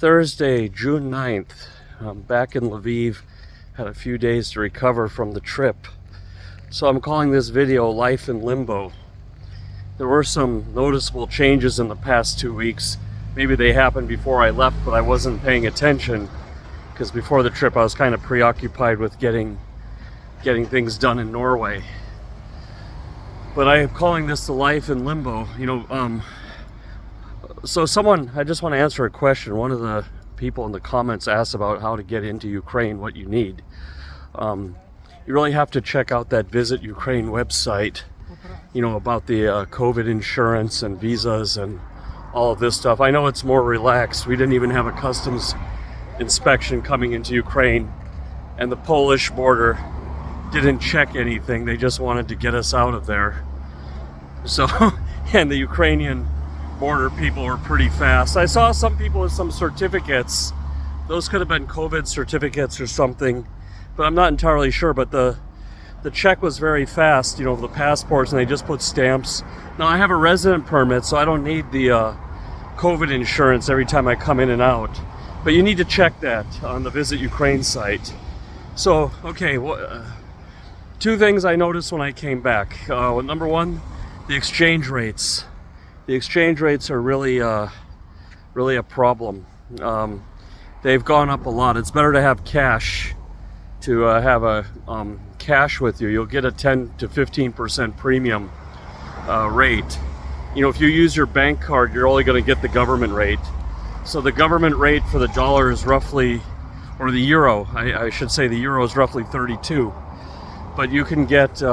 Thursday, June 9th. I'm back in Lviv. Had a few days to recover from the trip. So I'm calling this video Life in Limbo. There were some noticeable changes in the past 2 weeks. Maybe they happened before I left, but I wasn't paying attention because before the trip I was kind of preoccupied with getting things done in Norway. But I am calling this the Life in Limbo. So I just want to answer a question. One of the people in the comments asked about how to get into Ukraine, what you need. You really have to check out that Visit Ukraine website, about the COVID insurance and visas and all of this stuff. I know it's more relaxed. We didn't even have a customs inspection coming into Ukraine, and the Polish border didn't check anything. They just wanted to get us out of there. So, and the Ukrainian border people were pretty fast. I saw some people with some certificates. Those could have been COVID certificates or something, but I'm not entirely sure. But the check was very fast, the passports, and they just put stamps. Now I have a resident permit, so I don't need the COVID insurance every time I come in and out. But you need to check that on the Visit Ukraine site. So, okay, two things I noticed when I came back. Number one, the exchange rates. The exchange rates are really a problem. They've gone up a lot. It's better to have cash, to have a cash with you. You'll get a 10 to 15% premium rate. If you use your bank card, you're only going to get the government rate. So the government rate for the dollar is roughly, or the euro, I should say the euro is roughly 32. But you can get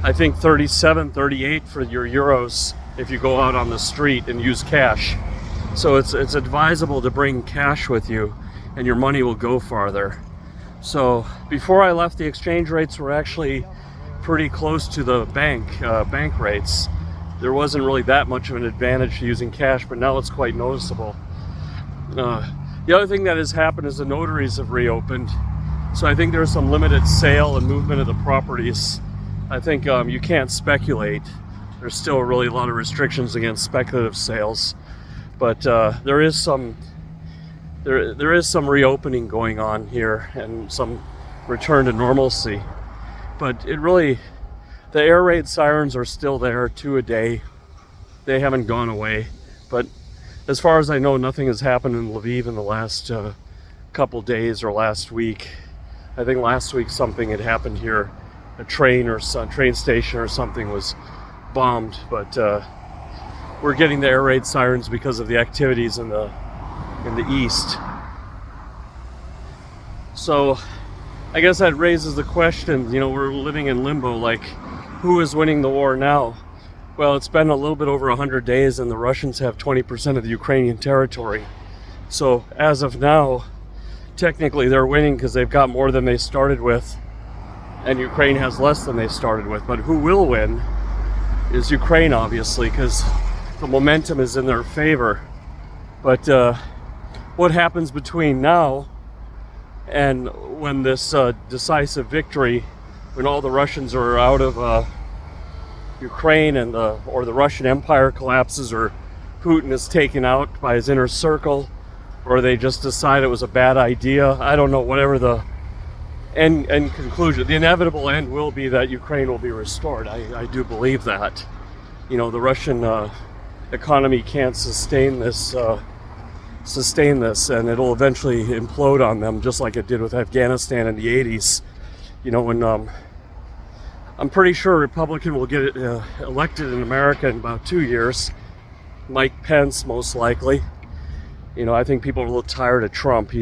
I think 37, 38 for your euros if you go out on the street and use cash. So it's advisable to bring cash with you, and your money will go farther. So before I left, the exchange rates were actually pretty close to the bank rates. There wasn't really that much of an advantage to using cash, but now it's quite noticeable. The other thing that has happened is the notaries have reopened. So I think there's some limited sale and movement of the properties. I think you can't speculate. There's still really a lot of restrictions against speculative sales, but there is some reopening going on here and some return to normalcy. But the air raid sirens are still there, 2 a day. They haven't gone away. But as far as I know, nothing has happened in Lviv in the last couple days or last week. I think last week something had happened here. A train station or something was bombed, but we're getting the air raid sirens because of the activities in the east. So I guess that raises the question, we're living in limbo, like who is winning the war now? Well, it's been a little bit over 100 days and the Russians have 20% of the Ukrainian territory. So as of now, technically they're winning because they've got more than they started with, and Ukraine has less than they started with. But who will win is Ukraine, obviously, because the momentum is in their favor. But what happens between now and when this decisive victory, when all the Russians are out of Ukraine and or the Russian Empire collapses, or Putin is taken out by his inner circle, or they just decide it was a bad idea, I don't know, whatever the end conclusion, the inevitable end will be that Ukraine will be restored. I do believe that. The Russian economy can't sustain this, and it'll eventually implode on them, just like it did with Afghanistan in the 80s. When I'm pretty sure a Republican will get elected in America in about 2 years. Mike Pence, most likely. I think people are a little tired of Trump.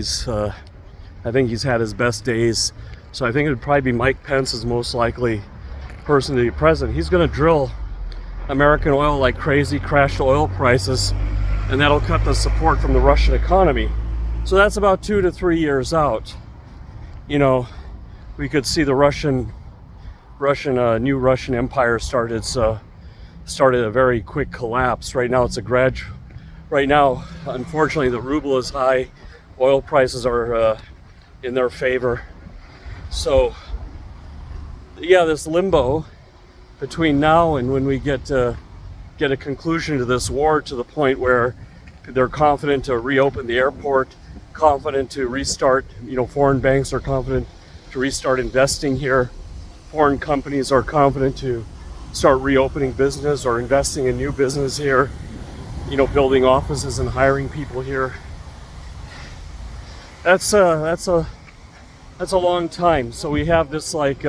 I think he's had his best days. So I think it would probably be Mike Pence is most likely person to be president. He's going to drill American oil like crazy, crash the oil prices, and that'll cut the support from the Russian economy. So that's about 2 to 3 years out. We could see the new Russian Empire started a very quick collapse. Right now unfortunately the ruble is high, oil prices are in their favor. So yeah, this limbo between now and when we get get a conclusion to this war to the point where they're confident to reopen the airport, confident to restart, foreign banks are confident to restart investing here. Foreign companies are confident to start reopening business or investing in new business here, building offices and hiring people here. That's a long time. So we have this like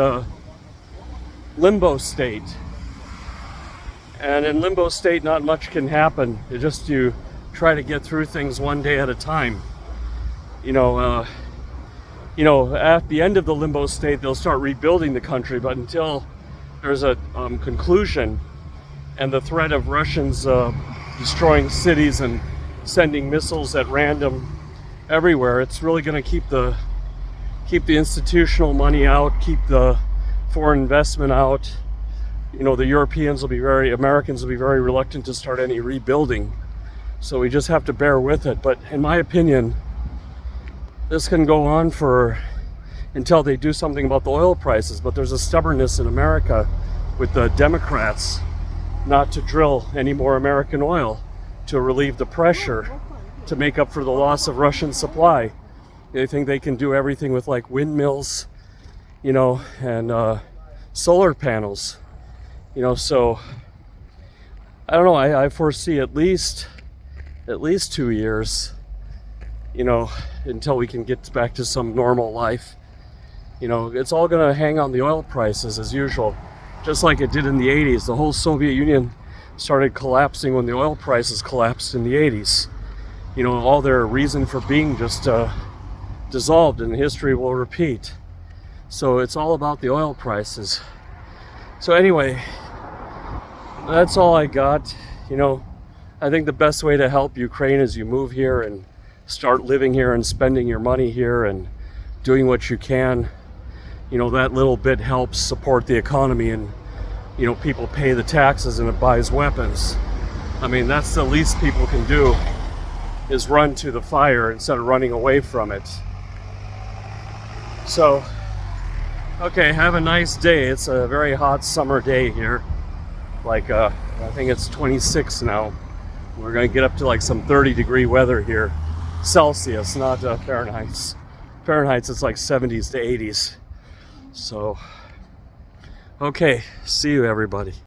limbo state. And in limbo state, not much can happen. It's just you try to get through things one day at a time. At the end of the limbo state, they'll start rebuilding the country. But until there's a conclusion and the threat of Russians destroying cities and sending missiles at random everywhere, it's really going to keep the institutional money out, keep the foreign investment out. The Americans will be very reluctant to start any rebuilding. So we just have to bear with it. But in my opinion, this can go on until they do something about the oil prices. But there's a stubbornness in America with the Democrats not to drill any more American oil to relieve the pressure, to make up for the loss of Russian supply. They think they can do everything with like windmills, and solar panels. So I don't know. I foresee at least 2 years, until we can get back to some normal life. It's all going to hang on the oil prices as usual, just like it did in the 80s. The whole Soviet Union started collapsing when the oil prices collapsed in the 80s. All their reason for being just dissolved, and history will repeat. So it's all about the oil prices. So anyway, that's all I got. I think the best way to help Ukraine is you move here and start living here and spending your money here and doing what you can. That little bit helps support the economy, and people pay the taxes and it buys weapons. I mean, that's the least people can do, is run to the fire instead of running away from it. So, okay, have a nice day. It's a very hot summer day here. Like, I think it's 26 now. We're going to get up to like some 30-degree weather here. Celsius, not Fahrenheit. Fahrenheit, it's like 70s to 80s. So, okay, see you everybody.